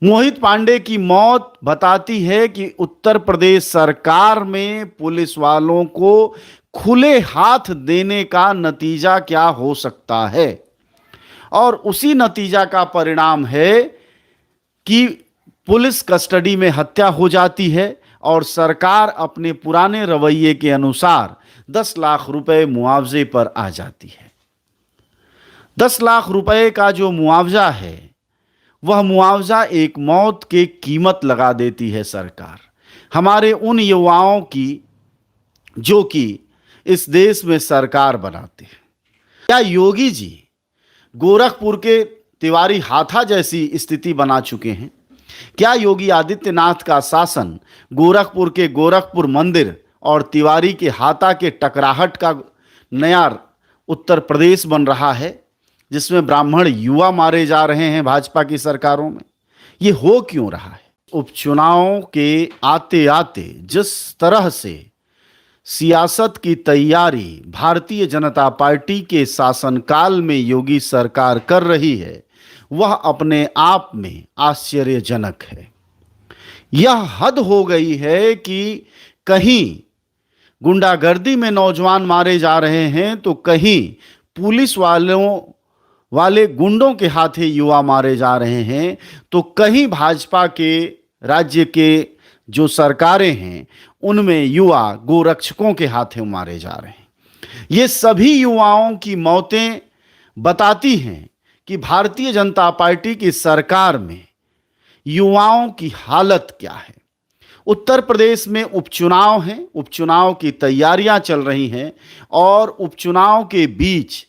मोहित पांडे की मौत बताती है कि उत्तर प्रदेश सरकार में पुलिस वालों को खुले हाथ देने का नतीजा क्या हो सकता है। और उसी नतीजा का परिणाम है कि पुलिस कस्टडी में हत्या हो जाती है और सरकार अपने पुराने रवैये के अनुसार 10 लाख रुपए मुआवजे पर आ जाती है। 10 लाख रुपए का जो मुआवजा है वह मुआवजा एक मौत की कीमत लगा देती है सरकार हमारे उन युवाओं की जो कि इस देश में सरकार बनाते हैं। क्या योगी जी गोरखपुर के तिवारी हाथा जैसी स्थिति बना चुके हैं? क्या योगी आदित्यनाथ का शासन गोरखपुर के गोरखपुर मंदिर और तिवारी के हाथा के टकराहट का नया उत्तर प्रदेश बन रहा है जिसमें ब्राह्मण युवा मारे जा रहे हैं भाजपा की सरकारों में? ये हो क्यों रहा है? उपचुनाव के आते आते जिस तरह से सियासत की तैयारी भारतीय जनता पार्टी के शासनकाल में योगी सरकार कर रही है वह अपने आप में आश्चर्यजनक है। यह हद हो गई है कि कहीं गुंडागर्दी में नौजवान मारे जा रहे हैं तो कहीं पुलिस वाले गुंडों के हाथे युवा मारे जा रहे हैं, तो कहीं भाजपा के राज्य के जो सरकारें हैं उनमें युवा गोरक्षकों के हाथे मारे जा रहे हैं। ये सभी युवाओं की मौतें बताती हैं कि भारतीय जनता पार्टी की सरकार में युवाओं की हालत क्या है। उत्तर प्रदेश में उपचुनाव हैं, उपचुनाव की तैयारियां चल रही हैं और उपचुनाव के बीच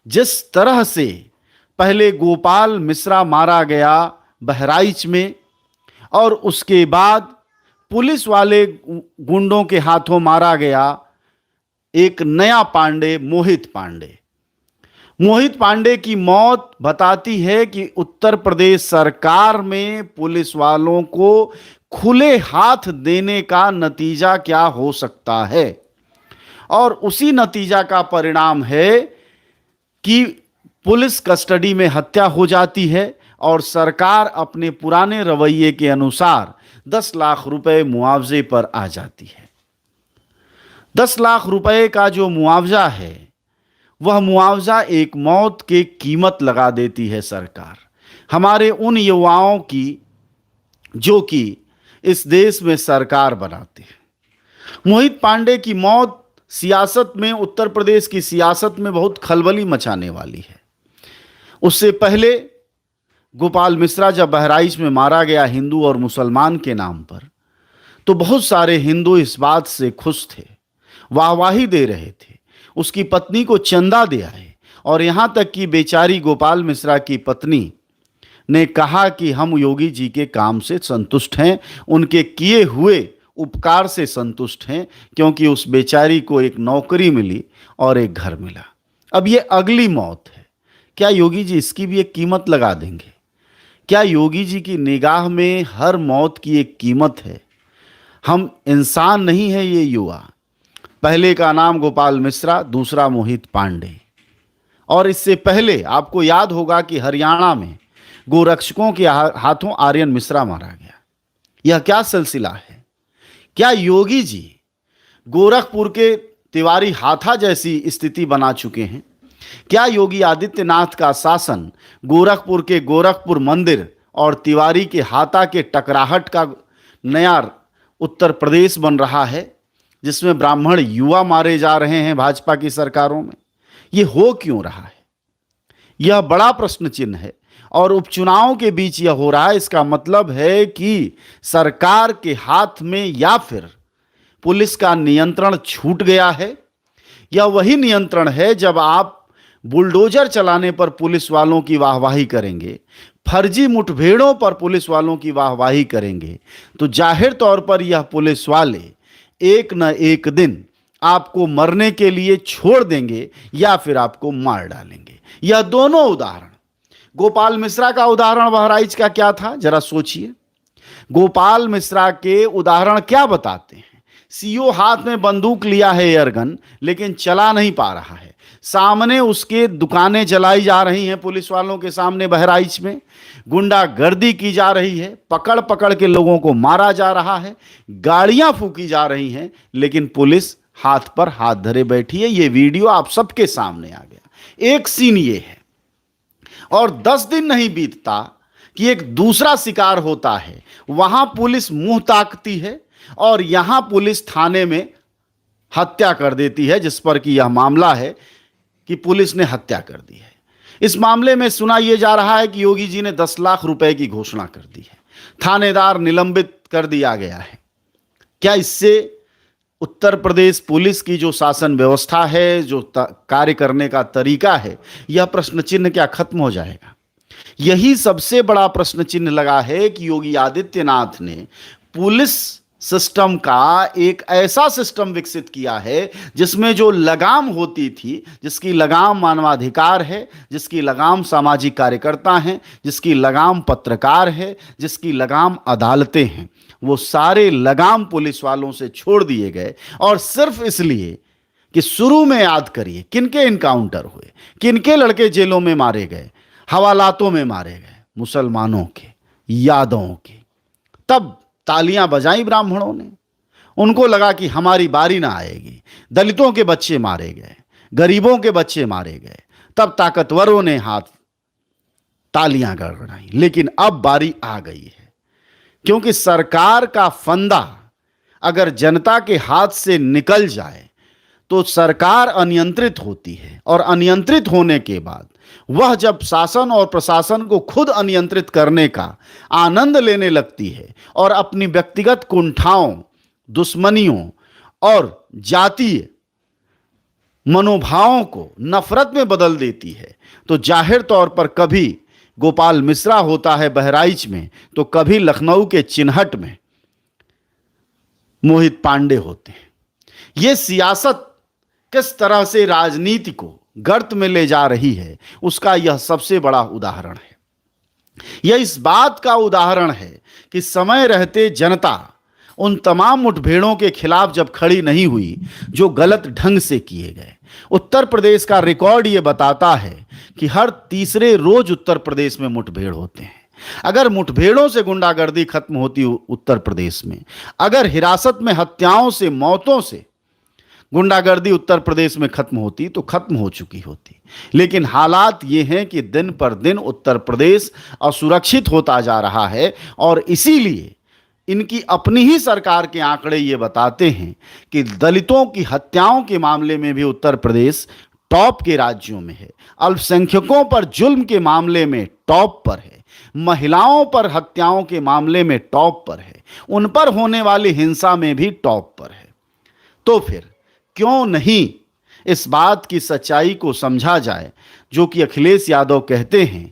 जिस तरह से पहले गोपाल मिश्रा मारा गया बहराइच में और उसके बाद पुलिस वाले गुंडों के हाथों मारा गया एक नया पांडे मोहित पांडे की मौत बताती है कि उत्तर प्रदेश सरकार में पुलिस वालों को खुले हाथ देने का नतीजा क्या हो सकता है। और उसी नतीजा का परिणाम है कि पुलिस कस्टडी में हत्या हो जाती है और सरकार अपने पुराने रवैये के अनुसार 10 लाख रुपए मुआवजे पर आ जाती है। 10 लाख रुपए का जो मुआवजा है वह मुआवजा एक मौत की कीमत लगा देती है सरकार हमारे उन युवाओं की जो कि इस देश में सरकार बनाते हैं। मोहित पांडे की मौत सियासत में, उत्तर प्रदेश की सियासत में बहुत खलबली मचाने वाली है। उससे पहले गोपाल मिश्रा जब बहराइच में मारा गया हिंदू और मुसलमान के नाम पर, तो बहुत सारे हिंदू इस बात से खुश थे, वाहवाही दे रहे थे, उसकी पत्नी को चंदा दे आए और यहां तक कि बेचारी गोपाल मिश्रा की पत्नी ने कहा कि हम योगी जी के काम से संतुष्ट हैं, उनके किए हुए उपकार से संतुष्ट हैं, क्योंकि उस बेचारी को एक नौकरी मिली और एक घर मिला। अब ये अगली मौत है। क्या योगी जी इसकी भी एक कीमत लगा देंगे? क्या योगी जी की निगाह में हर मौत की एक कीमत है? हम इंसान नहीं है ये युवा। पहले का नाम गोपाल मिश्रा, दूसरा मोहित पांडे। और इससे पहले आपको याद होगा कि हरियाणा में गोरक्षकों के हाथों आर्यन मिश्रा मारा गया। यह क्या सिलसिला है? क्या योगी जी गोरखपुर के तिवारी हाथा जैसी स्थिति बना चुके हैं? क्या योगी आदित्यनाथ का शासन गोरखपुर के गोरखपुर मंदिर और तिवारी के हाथा के टकराहट का नया उत्तर प्रदेश बन रहा है जिसमें ब्राह्मण युवा मारे जा रहे हैं भाजपा की सरकारों में? ये हो क्यों रहा है? यह बड़ा प्रश्न चिन्ह है और उपचुनाव के बीच यह हो रहा है। इसका मतलब है कि सरकार के हाथ में या फिर पुलिस का नियंत्रण छूट गया है। यह वही नियंत्रण है जब आप बुलडोजर चलाने पर पुलिस वालों की वाहवाही करेंगे, फर्जी मुठभेड़ों पर पुलिस वालों की वाहवाही करेंगे, तो जाहिर तौर पर यह पुलिस वाले एक न एक दिन आपको मरने के लिए छोड़ देंगे या फिर आपको मार डालेंगे। यह दोनों उदाहरण, गोपाल मिश्रा का उदाहरण बहराइच का क्या था, जरा सोचिए। गोपाल मिश्रा के उदाहरण क्या बताते हैं? सीओ हाथ में बंदूक लिया है एयरगन, लेकिन चला नहीं पा रहा है। सामने उसके दुकानें जलाई जा रही हैं पुलिस वालों के सामने बहराइच में, गुंडागर्दी की जा रही है, पकड़ पकड़ के लोगों को मारा जा रहा है, गाड़ियां फूकी जा रही हैं, लेकिन पुलिस हाथ पर हाथ धरे बैठी है। ये वीडियो आप सबके सामने आ गया। एक सीन ये है, और 10 दिन नहीं बीतता कि एक दूसरा शिकार होता है। वहां पुलिस मुंह ताकती है और यहां पुलिस थाने में हत्या कर देती है, जिस पर कि यह मामला है कि पुलिस ने हत्या कर दी है। इस मामले में सुना यह जा रहा है कि योगी जी ने 10 लाख रुपए की घोषणा कर दी है, थानेदार निलंबित कर दिया गया है। क्या इससे उत्तर प्रदेश पुलिस की जो शासन व्यवस्था है, जो कार्य करने का तरीका है, यह प्रश्न चिन्ह क्या खत्म हो जाएगा? यही सबसे बड़ा प्रश्न चिन्ह लगा है कि योगी आदित्यनाथ ने पुलिस सिस्टम का एक ऐसा सिस्टम विकसित किया है जिसमें जो लगाम होती थी, जिसकी लगाम मानवाधिकार है, जिसकी लगाम सामाजिक कार्यकर्ता हैं, जिसकी लगाम पत्रकार है, जिसकी लगाम अदालतें हैं, वो सारे लगाम पुलिस वालों से छोड़ दिए गए। और सिर्फ इसलिए कि शुरू में याद करिए किनके इनकाउंटर हुए, किनके लड़के जेलों में मारे गए, हवालातों में मारे गए, मुसलमानों के, यादवों के। तब तालियां बजाई ब्राह्मणों ने, उनको लगा कि हमारी बारी ना आएगी। दलितों के बच्चे मारे गए, गरीबों के बच्चे मारे गए, तब ताकतवरों ने हाथ तालियां गड़गड़ाई। लेकिन अब बारी आ गई है, क्योंकि सरकार का फंदा अगर जनता के हाथ से निकल जाए तो सरकार अनियंत्रित होती है, और अनियंत्रित होने के बाद वह जब शासन और प्रशासन को खुद अनियंत्रित करने का आनंद लेने लगती है और अपनी व्यक्तिगत कुंठाओं, दुश्मनियों और जातीय मनोभावों को नफरत में बदल देती है, तो जाहिर तौर पर कभी गोपाल मिश्रा होता है बहराइच में, तो कभी लखनऊ के चिन्हट में मोहित पांडे होते हैं। यह सियासत किस तरह से राजनीति को गर्त में ले जा रही है, उसका यह सबसे बड़ा उदाहरण है। यह इस बात का उदाहरण है कि समय रहते जनता उन तमाम मुठभेड़ों के खिलाफ जब खड़ी नहीं हुई जो गलत ढंग से किए गए। उत्तर प्रदेश का रिकॉर्ड यह बताता है कि हर तीसरे रोज उत्तर प्रदेश में मुठभेड़ होते हैं। अगर मुठभेड़ों से गुंडागर्दी खत्म होती उत्तर प्रदेश में, अगर हिरासत में हत्याओं से, मौतों से गुंडागर्दी उत्तर प्रदेश में खत्म होती तो खत्म हो चुकी होती। लेकिन हालात ये हैं कि दिन पर दिन उत्तर प्रदेश असुरक्षित होता जा रहा है, और इसीलिए इनकी अपनी ही सरकार के आंकड़े ये बताते हैं कि दलितों की हत्याओं के मामले में भी उत्तर प्रदेश टॉप के राज्यों में है, अल्पसंख्यकों पर जुल्म के मामले में टॉप पर है, महिलाओं पर हत्याओं के मामले में टॉप पर है, उन पर होने वाली हिंसा में भी टॉप पर है। तो फिर क्यों नहीं इस बात की सच्चाई को समझा जाए जो कि अखिलेश यादव कहते हैं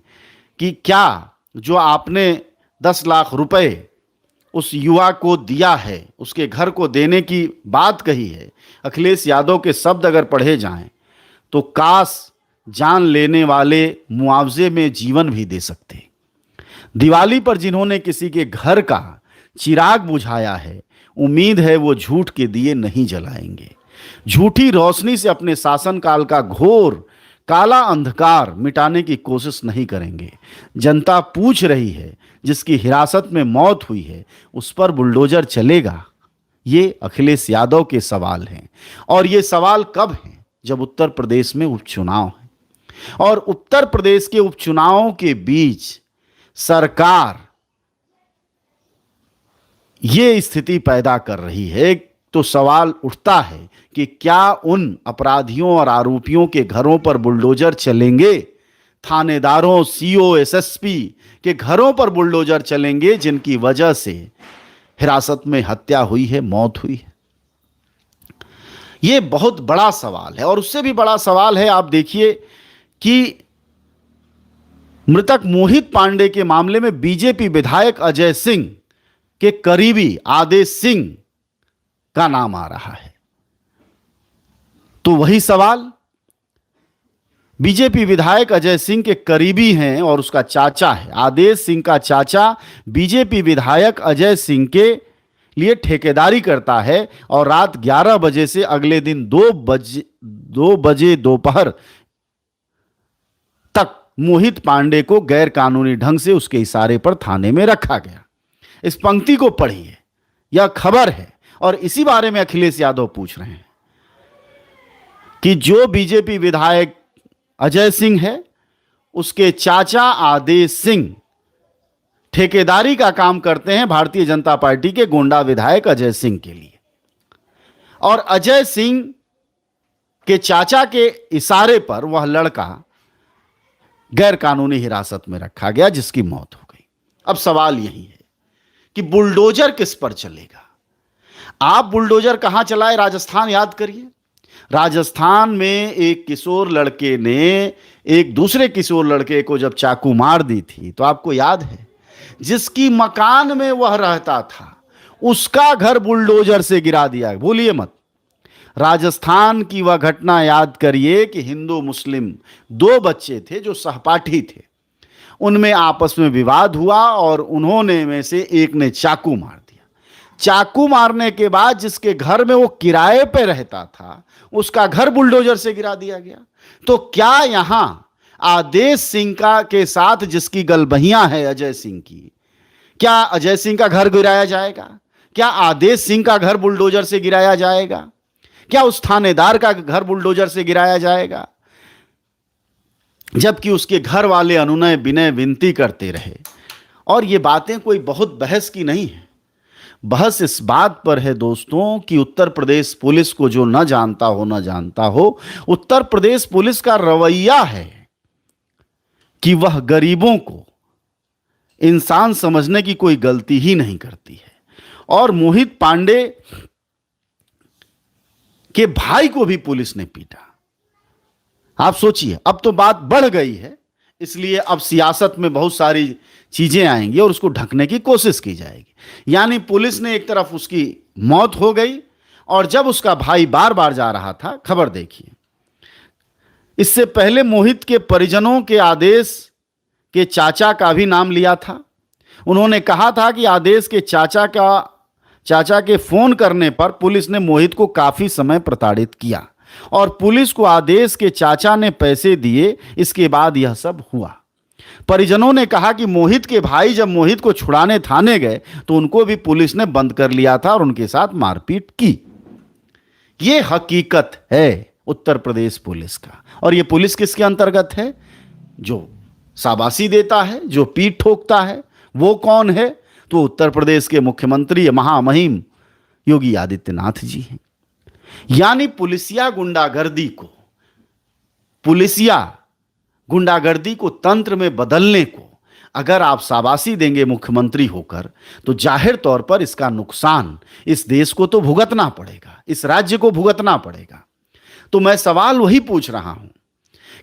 कि क्या जो आपने 10 लाख रुपए उस युवा को दिया है, उसके घर को देने की बात कही है, अखिलेश यादव के शब्द अगर पढ़े जाएं तो काश जान लेने वाले मुआवजे में जीवन भी दे सकते। दिवाली पर जिन्होंने किसी के घर का चिराग बुझाया है, उम्मीद है वो झूठ के दिए नहीं जलाएंगे, झूठी रोशनी से अपने शासनकाल का घोर काला अंधकार मिटाने की कोशिश नहीं करेंगे। जनता पूछ रही है, जिसकी हिरासत में मौत हुई है उस पर बुलडोजर चलेगा? ये अखिलेश यादव के सवाल हैं, और ये सवाल कब हैं? जब उत्तर प्रदेश में उपचुनाव है, और उत्तर प्रदेश के उपचुनावों के बीच सरकार ये स्थिति पैदा कर रही है, तो सवाल उठता है कि क्या उन अपराधियों और आरोपियों के घरों पर बुलडोजर चलेंगे? थानेदारों, सीओ, एसएसपी के घरों पर बुलडोजर चलेंगे जिनकी वजह से हिरासत में हत्या हुई है, मौत हुई है? यह बहुत बड़ा सवाल है। और उससे भी बड़ा सवाल है, आप देखिए कि मृतक मोहित पांडे के मामले में बीजेपी विधायक अजय सिंह के करीबी आदेश सिंह का नाम आ रहा है। तो वही सवाल, बीजेपी विधायक अजय सिंह के करीबी हैं और उसका चाचा है, आदेश सिंह का चाचा बीजेपी विधायक अजय सिंह के लिए ठेकेदारी करता है और रात 11 बजे से अगले दिन 2 बजे दोपहर तक मोहित पांडे को गैर कानूनी ढंग से उसके इशारे पर थाने में रखा गया। इस पंक्ति को पढ़िए, यह खबर है और इसी बारे में अखिलेश यादव पूछ रहे हैं कि जो बीजेपी विधायक अजय सिंह है, उसके चाचा आदेश सिंह ठेकेदारी का काम करते हैं भारतीय जनता पार्टी के गोंडा विधायक अजय सिंह के लिए, और अजय सिंह के चाचा के इशारे पर वह लड़का गैर कानूनी हिरासत में रखा गया, जिसकी मौत हो गई। अब सवाल यही है कि बुलडोजर किस पर चलेगा? आप बुलडोजर कहां चलाए? राजस्थान याद करिए। राजस्थान में एक किशोर लड़के ने एक दूसरे किशोर लड़के को जब चाकू मार दी थी, तो आपको याद है, जिसकी मकान में वह रहता था उसका घर बुलडोजर से गिरा दिया। भूलिए मत, राजस्थान की वह घटना याद करिए कि हिंदू मुस्लिम 2 बच्चे थे जो सहपाठी थे, उनमें आपस में विवाद हुआ और उन्होंने में से एक ने चाकू मार दिया। चाकू मारने के बाद जिसके घर में वो किराए पे रहता था, उसका घर बुलडोजर से गिरा दिया गया। तो क्या यहां आदेश सिंह का के साथ जिसकी गलबहियां है अजय सिंह की, क्या अजय सिंह का घर गिराया जाएगा? क्या आदेश सिंह का घर बुलडोजर से गिराया जाएगा? क्या उस थानेदार का घर बुलडोजर से गिराया जाएगा? जबकि उसके घर वाले अनुनय विनय विनती करते रहे। और ये बातें कोई बहुत बहस की नहीं है। बहस इस बात पर है दोस्तों कि उत्तर प्रदेश पुलिस को जो न जानता हो, उत्तर प्रदेश पुलिस का रवैया है कि वह गरीबों को इंसान समझने की कोई गलती ही नहीं करती है। और मोहित पांडे के भाई को भी पुलिस ने पीटा। आप सोचिए, अब तो बात बढ़ गई है, इसलिए अब सियासत में बहुत सारी चीजें आएंगी और उसको ढकने की कोशिश की जाएगी। यानी पुलिस ने एक तरफ उसकी मौत हो गई, और जब उसका भाई बार बार जा रहा था, खबर देखिए, इससे पहले मोहित के परिजनों के आदेश के चाचा का भी नाम लिया था। उन्होंने कहा था कि आदेश के चाचा के फोन करने पर पुलिस ने मोहित को काफी समय प्रताड़ित किया और पुलिस को आदेश के चाचा ने पैसे दिए। इसके बाद यह सब हुआ। परिजनों ने कहा कि मोहित के भाई जब मोहित को छुड़ाने थाने गए तो उनको भी पुलिस ने बंद कर लिया था और उनके साथ मारपीट की। यह हकीकत है उत्तर प्रदेश पुलिस का। और यह पुलिस किसके अंतर्गत है? जो शाबाशी देता है, जो पीठ ठोकता है, वो कौन है? तो उत्तर प्रदेश के मुख्यमंत्री महामहिम योगी आदित्यनाथ जी हैं। यानी पुलिसिया गुंडागर्दी को तंत्र में बदलने को अगर आप शाबाशी देंगे मुख्यमंत्री होकर, तो जाहिर तौर पर इसका नुकसान इस देश को तो भुगतना पड़ेगा, इस राज्य को भुगतना पड़ेगा। तो मैं सवाल वही पूछ रहा हूं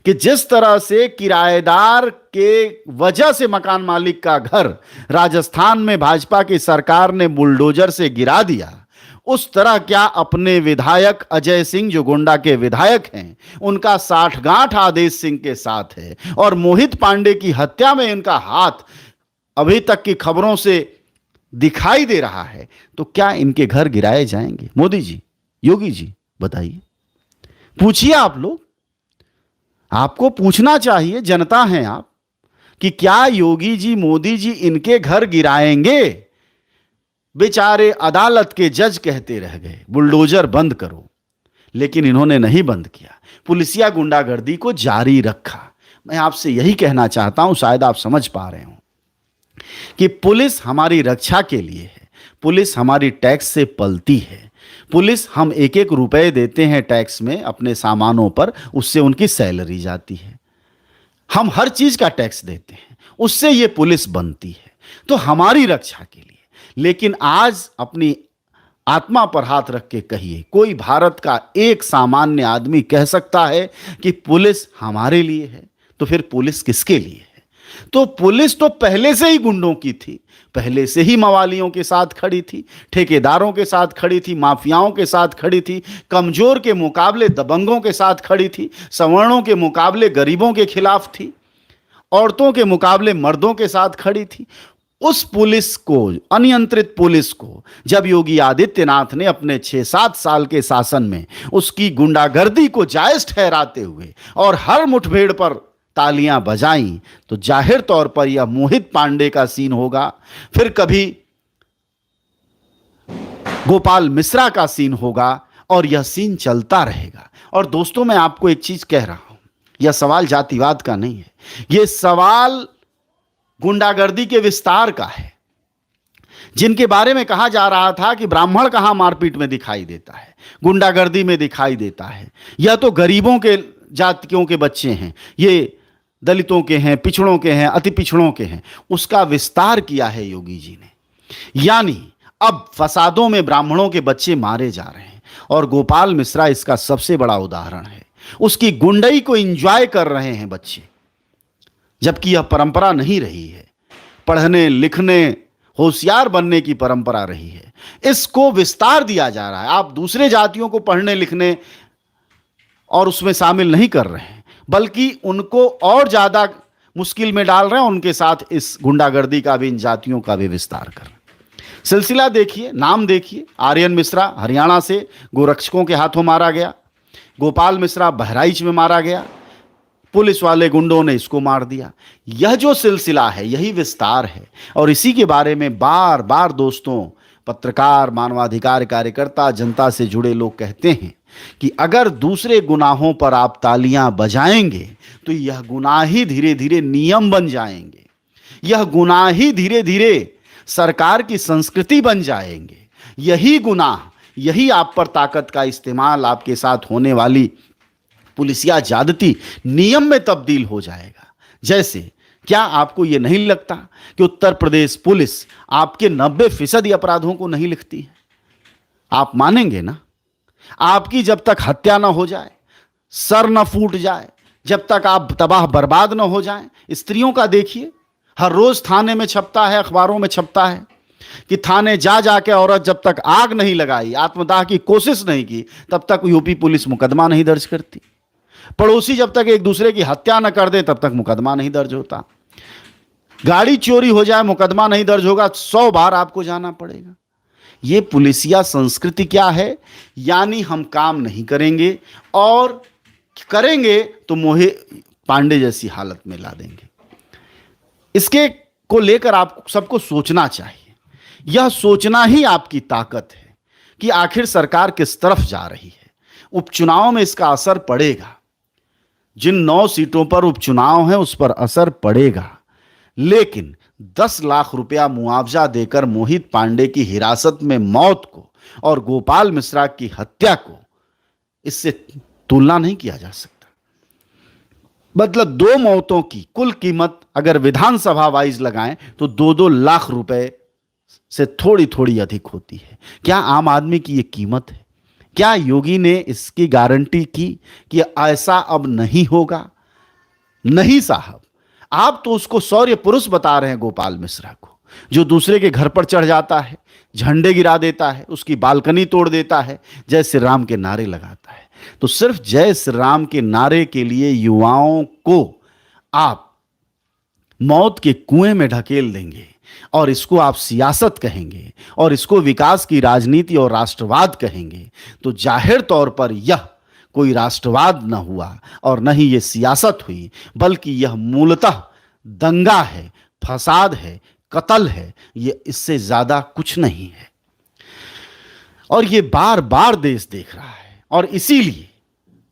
कि जिस तरह से किराएदार के वजह से मकान मालिक का घर राजस्थान में भाजपा की सरकार ने बुलडोजर से गिरा दिया, उस तरह क्या अपने विधायक अजय सिंह जो गोंडा के विधायक हैं, उनका साठगांठ आदेश सिंह के साथ है और मोहित पांडे की हत्या में इनका हाथ अभी तक की खबरों से दिखाई दे रहा है, तो क्या इनके घर गिराए जाएंगे? मोदी जी, योगी जी, बताइए, पूछिए। आप लोग, आपको पूछना चाहिए, जनता हैं आप, कि क्या योगी जी, मोदी जी इनके घर गिराएंगे? बेचारे अदालत के जज कहते रह गए बुलडोजर बंद करो, लेकिन इन्होंने नहीं बंद किया, पुलिसिया गुंडागर्दी को जारी रखा। मैं आपसे यही कहना चाहता हूं, शायद आप समझ पा रहे हो कि पुलिस हमारी रक्षा के लिए है, पुलिस हमारी टैक्स से पलती है, पुलिस हम 1-1 रुपए देते हैं टैक्स में अपने सामानों पर, उससे उनकी सैलरी जाती है, हम हर चीज का टैक्स देते हैं, उससे ये पुलिस बनती है, तो हमारी रक्षा के लिए। लेकिन आज अपनी आत्मा पर हाथ रख के कहिए, कोई भारत का एक सामान्य आदमी कह सकता है कि पुलिस हमारे लिए है? तो फिर पुलिस किसके लिए है? तो पुलिस तो पहले से ही गुंडों की थी, पहले से ही मवालियों के साथ खड़ी थी, ठेकेदारों के साथ खड़ी थी, माफियाओं के साथ खड़ी थी, कमजोर के मुकाबले दबंगों के साथ खड़ी थी, सवर्णों के मुकाबले गरीबों के खिलाफ थी, औरतों के मुकाबले मर्दों के साथ खड़ी थी। उस पुलिस को, अनियंत्रित पुलिस को, जब योगी आदित्यनाथ ने अपने 6-7 साल के शासन में उसकी गुंडागर्दी को जायज ठहराते हुए और हर मुठभेड़ पर तालियां बजाई, तो जाहिर तौर पर यह मोहित पांडे का सीन होगा, फिर कभी गोपाल मिश्रा का सीन होगा, और यह सीन चलता रहेगा। और दोस्तों, मैं आपको एक चीज कह रहा हूं, यह सवाल जातिवाद का नहीं है, यह सवाल गुंडागर्दी के विस्तार का है। जिनके बारे में कहा जा रहा था कि ब्राह्मण कहां मारपीट में दिखाई देता है, गुंडागर्दी में दिखाई देता है, यह तो गरीबों के, जातियों के बच्चे हैं, ये दलितों के हैं, पिछड़ों के हैं, अति पिछड़ों के हैं, उसका विस्तार किया है योगी जी ने। यानी अब फसादों में ब्राह्मणों के बच्चे मारे जा रहे हैं, और गोपाल मिश्रा इसका सबसे बड़ा उदाहरण है। उसकी गुंडई को एंजॉय कर रहे हैं बच्चे, जबकि यह परंपरा नहीं रही है। पढ़ने लिखने, होशियार बनने की परंपरा रही है, इसको विस्तार दिया जा रहा है। आप दूसरे जातियों को पढ़ने लिखने और उसमें शामिल नहीं कर रहे हैं, बल्कि उनको और ज्यादा मुश्किल में डाल रहे हैं। उनके साथ इस गुंडागर्दी का भी, इन जातियों का भी विस्तार कर रहे हैं। सिलसिला देखिए, नाम देखिए। आर्यन मिश्रा हरियाणा से गोरक्षकों के हाथों मारा गया, गोपाल मिश्रा बहराइच में मारा गया, पुलिस वाले गुंडों ने इसको मार दिया। यह जो सिलसिला है, यही विस्तार है। और इसी के बारे में बार बार दोस्तों, पत्रकार, मानवाधिकार कार्यकर्ता, जनता से जुड़े लोग कहते हैं कि अगर दूसरे गुनाहों पर आप तालियां बजाएंगे तो यह गुनाह ही धीरे धीरे नियम बन जाएंगे, यह गुनाह ही धीरे धीरे सरकार की संस्कृति बन जाएंगे। यही गुनाह, यही आप पर ताकत का इस्तेमाल, आपके साथ होने वाली पुलिसिया ज्यादती नियम में तब्दील हो जाएगा। जैसे, क्या आपको यह नहीं लगता कि उत्तर प्रदेश पुलिस आपके 90% अपराधों को नहीं लिखती है? आप मानेंगे ना? आपकी जब तक हत्या ना हो जाए, सर न फूट जाए, जब तक आप तबाह बर्बाद न हो जाएं। स्त्रियों का देखिए, हर रोज थाने में छपता है, अखबारों में छपता है कि थाने जा जाके औरत जब तक आग नहीं लगाई, आत्मदाह की कोशिश नहीं की, तब तक यूपी पुलिस मुकदमा नहीं दर्ज करती। पड़ोसी जब तक एक दूसरे की हत्या न कर दे, तब तक मुकदमा नहीं दर्ज होता। गाड़ी चोरी हो जाए, मुकदमा नहीं दर्ज होगा, 100 बार आपको जाना पड़ेगा। यह पुलिसिया संस्कृति क्या है? यानी हम काम नहीं करेंगे, और करेंगे तो मोहित पांडे जैसी हालत में ला देंगे। इसके को लेकर आप सबको सोचना चाहिए। यह सोचना ही आपकी ताकत है कि आखिर सरकार किस तरफ जा रही है। उपचुनाव में इसका असर पड़ेगा, जिन 9 सीटों पर उपचुनाव है उस पर असर पड़ेगा। लेकिन 10 लाख रुपया मुआवजा देकर मोहित पांडे की हिरासत में मौत को और गोपाल मिश्रा की हत्या को, इससे तुलना नहीं किया जा सकता। मतलब 2 मौतों की कुल कीमत अगर विधानसभा वाइज लगाएं तो 2-2 लाख रुपए से थोड़ी थोड़ी अधिक होती है। क्या आम आदमी की यह कीमत है? क्या योगी ने इसकी गारंटी की कि ऐसा अब नहीं होगा? नहीं साहब, आप तो उसको शौर्य पुरुष बता रहे हैं गोपाल मिश्रा को, जो दूसरे के घर पर चढ़ जाता है, झंडे गिरा देता है, उसकी बालकनी तोड़ देता है, जय श्री राम के नारे लगाता है। तो सिर्फ जय श्री राम के नारे के लिए युवाओं को आप मौत के कुएं में ढकेल देंगे, और इसको आप सियासत कहेंगे, और इसको विकास की राजनीति और राष्ट्रवाद कहेंगे, तो जाहिर तौर पर यह कोई राष्ट्रवाद न हुआ और न ही यह सियासत हुई, बल्कि यह मूलतः दंगा है, फसाद है, कत्ल है। यह इससे ज्यादा कुछ नहीं है। और यह बार बार देश देख रहा है, और इसीलिए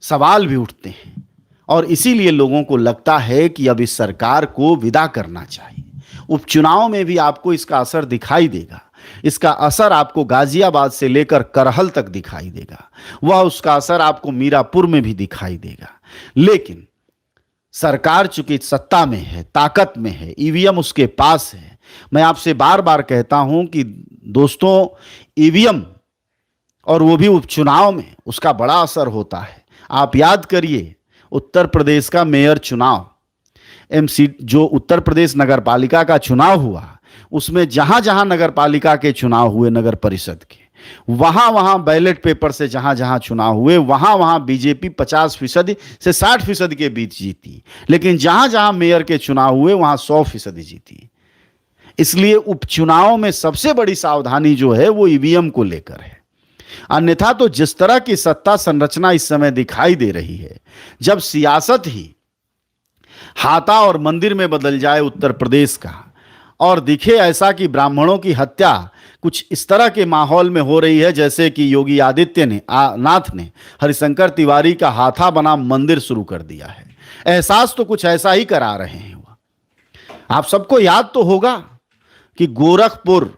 सवाल भी उठते हैं, और इसीलिए लोगों को लगता है कि अब इस सरकार को विदा करना चाहिए। उपचुनाव में भी आपको इसका असर दिखाई देगा। इसका असर आपको गाजियाबाद से लेकर करहल तक दिखाई देगा, वह उसका असर आपको मीरापुर में भी दिखाई देगा। लेकिन सरकार चूंकि सत्ता में है, ताकत में है, ईवीएम उसके पास है। मैं आपसे बार बार कहता हूं कि दोस्तों, ईवीएम, और वो भी उपचुनाव में, उसका बड़ा असर होता है। आप याद करिए उत्तर प्रदेश का मेयर चुनाव, एमसी, जो उत्तर प्रदेश नगर पालिका का चुनाव हुआ, उसमें जहां जहां नगर पालिका के चुनाव हुए, नगर परिषद के, वहां वहां बैलेट पेपर से जहां जहां चुनाव हुए, वहां वहां बीजेपी 50% से 60% के बीच जीती। लेकिन जहां जहां मेयर के चुनाव हुए, वहां 100% जीती। इसलिए उपचुनाव में सबसे बड़ी सावधानी जो है वो ईवीएम को लेकर है। अन्यथा तो जिस तरह की सत्ता संरचना इस समय दिखाई दे रही है, जब सियासत ही हाथा और मंदिर में बदल जाए उत्तर प्रदेश का, और दिखे ऐसा कि ब्राह्मणों की हत्या कुछ इस तरह के माहौल में हो रही है जैसे कि योगी आदित्यनाथ ने हरिशंकर तिवारी का हाथा बना मंदिर शुरू कर दिया है। एहसास तो कुछ ऐसा ही करा रहे हैं। आप सबको याद तो होगा कि गोरखपुर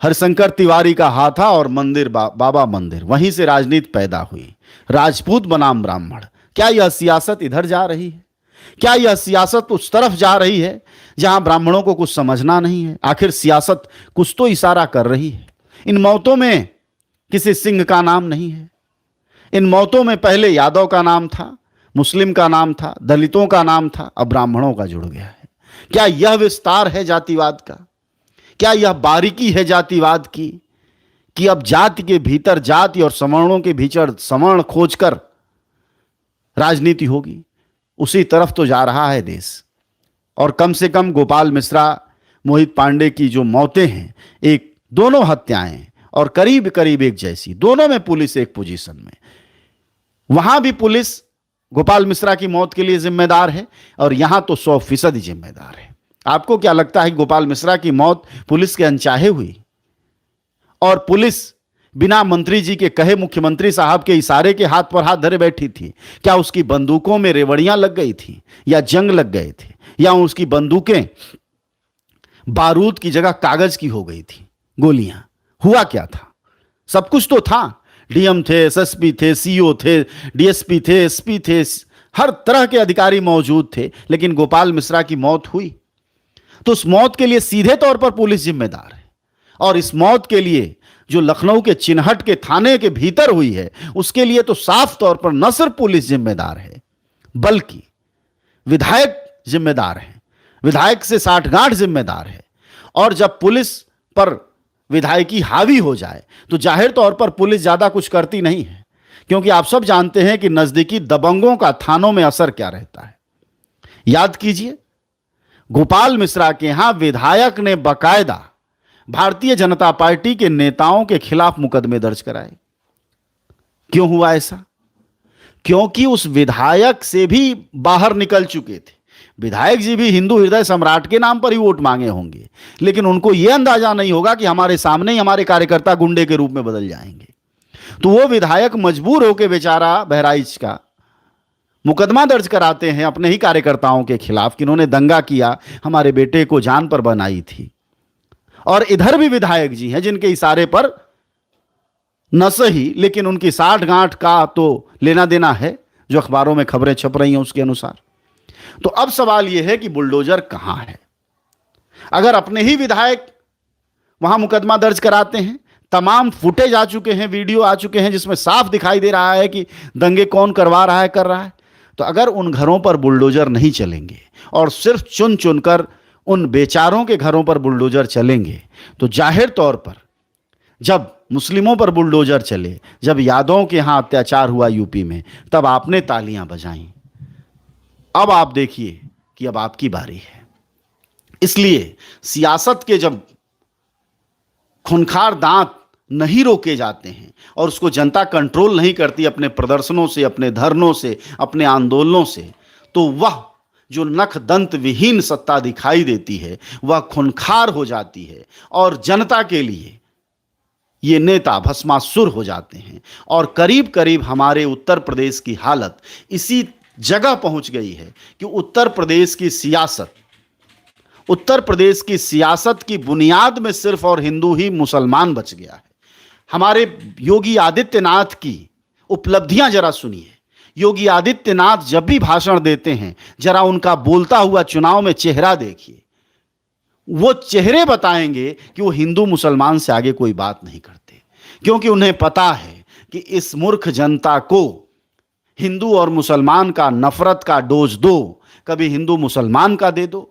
हरिशंकर तिवारी का हाथा और मंदिर बाबा मंदिर, वहीं से राजनीति पैदा हुई। राजपूत बनाम ब्राह्मण। क्या यह सियासत इधर जा रही है? क्या यह सियासत उस तरफ जा रही है जहां ब्राह्मणों को कुछ समझना नहीं है? आखिर सियासत कुछ तो इशारा कर रही है। इन मौतों में किसी सिंह का नाम नहीं है। इन मौतों में पहले यादव का नाम था, मुस्लिम का नाम था, दलितों का नाम था, अब ब्राह्मणों का जुड़ गया है। क्या यह विस्तार है जातिवाद का? क्या यह बारीकी है जातिवाद की कि अब जाति के भीतर जाति और सवर्णों के भीतर सवर्ण खोजकर राजनीति होगी? उसी तरफ तो जा रहा है देश। और कम से कम गोपाल मिश्रा, मोहित पांडे की जो मौतें हैं, एक दोनों हत्याएं और करीब करीब एक जैसी, दोनों में पुलिस एक पोजीशन में। वहां भी पुलिस गोपाल मिश्रा की मौत के लिए जिम्मेदार है और यहां तो 100% जिम्मेदार है। आपको क्या लगता है कि गोपाल मिश्रा की मौत पुलिस के अनचाहे हुई और पुलिस बिना मंत्री जी के कहे, मुख्यमंत्री साहब के इशारे के हाथ पर हाथ धरे बैठी थी? क्या उसकी बंदूकों में रेवड़ियां लग गई थी या जंग लग गए थे, या उसकी बंदूकें बारूद की जगह कागज की हो गई थी, गोलियां? हुआ क्या था? सब कुछ तो था। डीएम थे, एसएसपी थे, सीओ थे, डीएसपी थे, एसपी थे, हर तरह के अधिकारी मौजूद थे, लेकिन गोपाल मिश्रा की मौत हुई। तो उस मौत के लिए सीधे तौर पर पुलिस जिम्मेदार है। और इस मौत के लिए जो लखनऊ के चिन्हट के थाने के भीतर हुई है, उसके लिए तो साफ तौर पर न सिर्फ पुलिस जिम्मेदार है, बल्कि विधायक जिम्मेदार है, विधायक से साठगांठ जिम्मेदार है। और जब पुलिस पर विधायकी हावी हो जाए तो जाहिर तौर पर पुलिस ज्यादा कुछ करती नहीं है, क्योंकि आप सब जानते हैं कि नजदीकी दबंगों का थानों में असर क्या रहता है। याद कीजिए, गोपाल मिश्रा के यहां विधायक ने बकायदा भारतीय जनता पार्टी के नेताओं के खिलाफ मुकदमे दर्ज कराए। क्यों हुआ ऐसा? क्योंकि उस विधायक से भी बाहर निकल चुके थे। विधायक जी भी हिंदू हृदय सम्राट के नाम पर ही वोट मांगे होंगे, लेकिन उनको यह अंदाजा नहीं होगा कि हमारे सामने ही हमारे कार्यकर्ता गुंडे के रूप में बदल जाएंगे। तो वो विधायक मजबूर होकर बेचारा बहराइच का मुकदमा दर्ज कराते हैं अपने ही कार्यकर्ताओं के खिलाफ कि उन्होंने दंगा किया, हमारे बेटे को जान पर बनाई थी। और इधर भी विधायक जी हैं जिनके इशारे पर न सही, लेकिन उनकी साठगांठ का तो लेना देना है, जो अखबारों में खबरें छप रही हैं उसके अनुसार। तो अब सवाल यह है कि बुलडोजर कहां है? अगर अपने ही विधायक वहां मुकदमा दर्ज कराते हैं, तमाम फुटेज आ चुके हैं, वीडियो आ चुके हैं जिसमें साफ दिखाई दे रहा है कि दंगे कौन करवा रहा है, कर रहा है, तो अगर उन घरों पर बुलडोजर नहीं चलेंगे और सिर्फ चुन चुनकर उन बेचारों के घरों पर बुलडोजर चलेंगे, तो जाहिर तौर पर जब मुस्लिमों पर बुलडोजर चले, जब यादवों के यहां अत्याचार हुआ यूपी में, तब आपने तालियां बजाई। अब आप देखिए कि अब आपकी बारी है। इसलिए सियासत के जब खूंखार दांत नहीं रोके जाते हैं और उसको जनता कंट्रोल नहीं करती अपने प्रदर्शनों से, अपने धरनों से, अपने आंदोलनों से, तो वह जो नख दंत विहीन सत्ता दिखाई देती है वह खूंखार हो जाती है और जनता के लिए ये नेता भस्मासुर हो जाते हैं। और करीब करीब हमारे उत्तर प्रदेश की हालत इसी जगह पहुंच गई है कि उत्तर प्रदेश की सियासत की बुनियाद में सिर्फ और हिंदू ही मुसलमान बच गया है। हमारे योगी आदित्यनाथ की उपलब्धियां जरा सुनिए। योगी आदित्यनाथ जब भी भाषण देते हैं, जरा उनका बोलता हुआ चुनाव में चेहरा देखिए। वो चेहरे बताएंगे कि वो हिंदू मुसलमान से आगे कोई बात नहीं करते, क्योंकि उन्हें पता है कि इस मूर्ख जनता को हिंदू और मुसलमान का नफरत का डोज दो। कभी हिंदू मुसलमान का दे दो,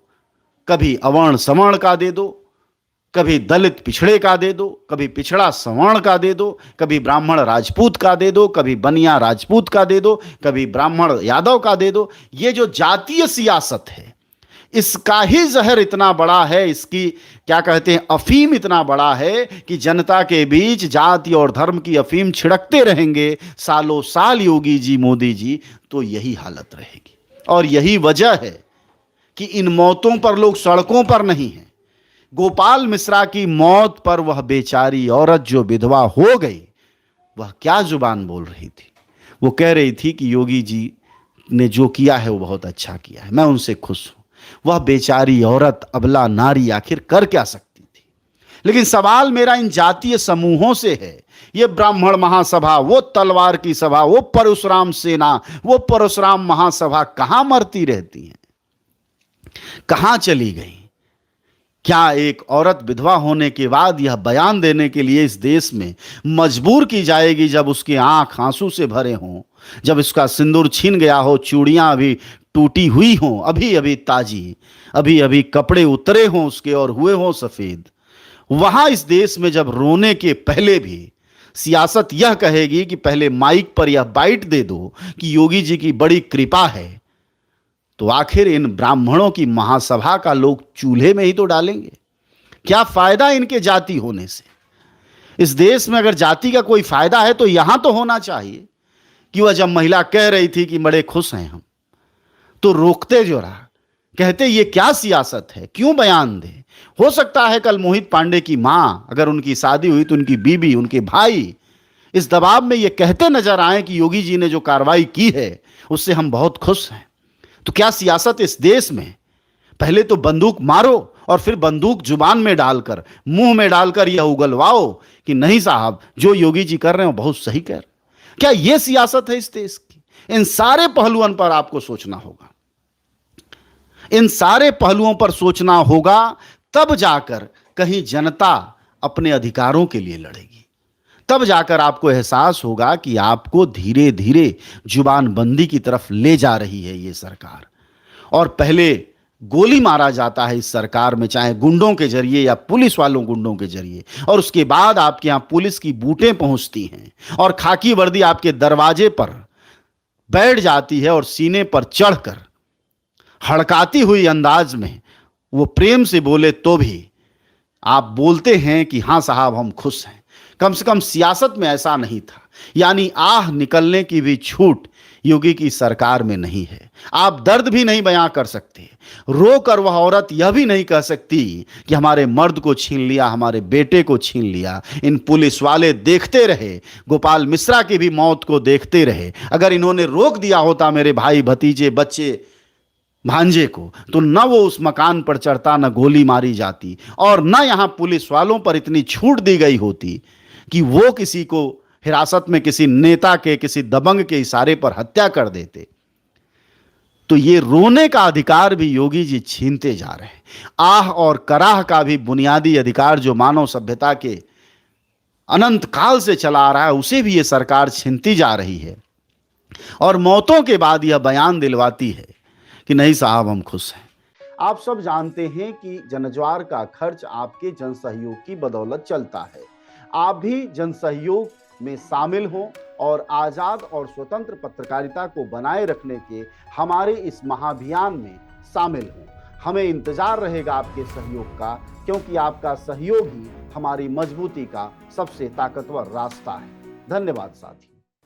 कभी अवर्ण सवर्ण का दे दो, कभी दलित पिछड़े का दे दो, कभी पिछड़ा सवर्ण का दे दो, कभी ब्राह्मण राजपूत का दे दो, कभी बनिया राजपूत का दे दो, कभी ब्राह्मण यादव का दे दो। ये जो जातीय सियासत है, इसका ही जहर इतना बड़ा है, इसकी क्या कहते हैं अफीम इतना बड़ा है कि जनता के बीच जाति और धर्म की अफीम छिड़कते रहेंगे सालों साल योगी जी, मोदी जी, तो यही हालत रहेगी। और यही वजह है कि इन मौतों पर लोग सड़कों पर नहीं हैं। गोपाल मिश्रा की मौत पर वह बेचारी औरत जो विधवा हो गई, वह क्या जुबान बोल रही थी? वो कह रही थी कि योगी जी ने जो किया है वो बहुत अच्छा किया है, मैं उनसे खुश हूं। वह बेचारी औरत, अबला नारी आखिर कर क्या सकती थी? लेकिन सवाल मेरा इन जातीय समूहों से है। ये ब्राह्मण महासभा, वो तलवार की सभा, वो परशुराम सेना, वो परशुराम महासभा कहां मरती रहती हैं? कहां चली गई? क्या एक औरत विधवा होने के बाद यह बयान देने के लिए इस देश में मजबूर की जाएगी जब उसकी आंख आंसू से भरे हों, जब इसका सिंदूर छीन गया हो, चूड़ियां अभी टूटी हुई हों, अभी अभी ताजी, अभी अभी कपड़े उतरे हों उसके और हुए हों सफेद? वहां इस देश में जब रोने के पहले भी सियासत यह कहेगी कि पहले माइक पर यह बाइट दे दो कि योगी जी की बड़ी कृपा है, तो आखिर इन ब्राह्मणों की महासभा का लोग चूल्हे में ही तो डालेंगे। क्या फायदा इनके जाति होने से? इस देश में अगर जाति का कोई फायदा है तो यहां तो होना चाहिए कि वह जब महिला कह रही थी कि बड़े खुश हैं हम, तो रोकते जो रहा, कहते ये क्या सियासत है, क्यों बयान दे? हो सकता है कल मोहित पांडे की मां, अगर उनकी शादी हुई तो उनकी बीबी, उनके भाई इस दबाव में ये कहते नजर आए कि योगी जी ने जो कार्रवाई की है उससे हम बहुत खुश हैं। तो क्या सियासत इस देश में? पहले तो बंदूक मारो और फिर बंदूक जुबान में डालकर, मुंह में डालकर यह उगलवाओ कि नहीं साहब, जो योगी जी कर रहे हो बहुत सही कर। क्या यह सियासत है इस देश की? इन सारे पहलुओं पर आपको सोचना होगा। इन सारे पहलुओं पर सोचना होगा, तब जाकर कहीं जनता अपने अधिकारों के लिए लड़ेगी। तब जाकर आपको एहसास होगा कि आपको धीरे धीरे जुबानबंदी की तरफ ले जा रही है ये सरकार। और पहले गोली मारा जाता है इस सरकार में, चाहे गुंडों के जरिए या पुलिस वालों गुंडों के जरिए, और उसके बाद आपके यहां पुलिस की बूटें पहुंचती हैं और खाकी वर्दी आपके दरवाजे पर बैठ जाती है और सीने पर चढ़कर हड़काती हुई अंदाज में वो प्रेम से बोले तो भी आप बोलते हैं कि हां साहब हम खुश हैं। कम से कम सियासत में ऐसा नहीं था। यानी आह निकलने की भी छूट योगी की सरकार में नहीं है। आप दर्द भी नहीं बयां कर सकते। रो कर वह औरत यह भी नहीं कह सकती कि हमारे मर्द को छीन लिया, हमारे बेटे को छीन लिया। इन पुलिस वाले देखते रहे, गोपाल मिश्रा की भी मौत को देखते रहे। अगर इन्होंने रोक दिया होता मेरे भाई, भतीजे, बच्चे, भांजे को, तो न वो उस मकान पर चढ़ता, न गोली मारी जाती, और न यहां पुलिस वालों पर इतनी छूट दी गई होती कि वो किसी को हिरासत में किसी नेता के, किसी दबंग के इशारे पर हत्या कर देते। तो ये रोने का अधिकार भी योगी जी छीनते जा रहे हैं। आह और कराह का भी बुनियादी अधिकार जो मानव सभ्यता के अनंत काल से चला आ रहा है, उसे भी ये सरकार छीनती जा रही है। और मौतों के बाद यह बयान दिलवाती है कि नहीं साहब हम खुश हैं। आप सब जानते हैं कि जनज्वार का खर्च आपके जनसहयोग की बदौलत चलता है। आप भी जनसहयोग में शामिल हों और आजाद और स्वतंत्र पत्रकारिता को बनाए रखने के हमारे इस महाअभियान में शामिल हों। हमें इंतजार रहेगा आपके सहयोग का, क्योंकि आपका सहयोग ही हमारी मजबूती का सबसे ताकतवर रास्ता है। धन्यवाद साथी।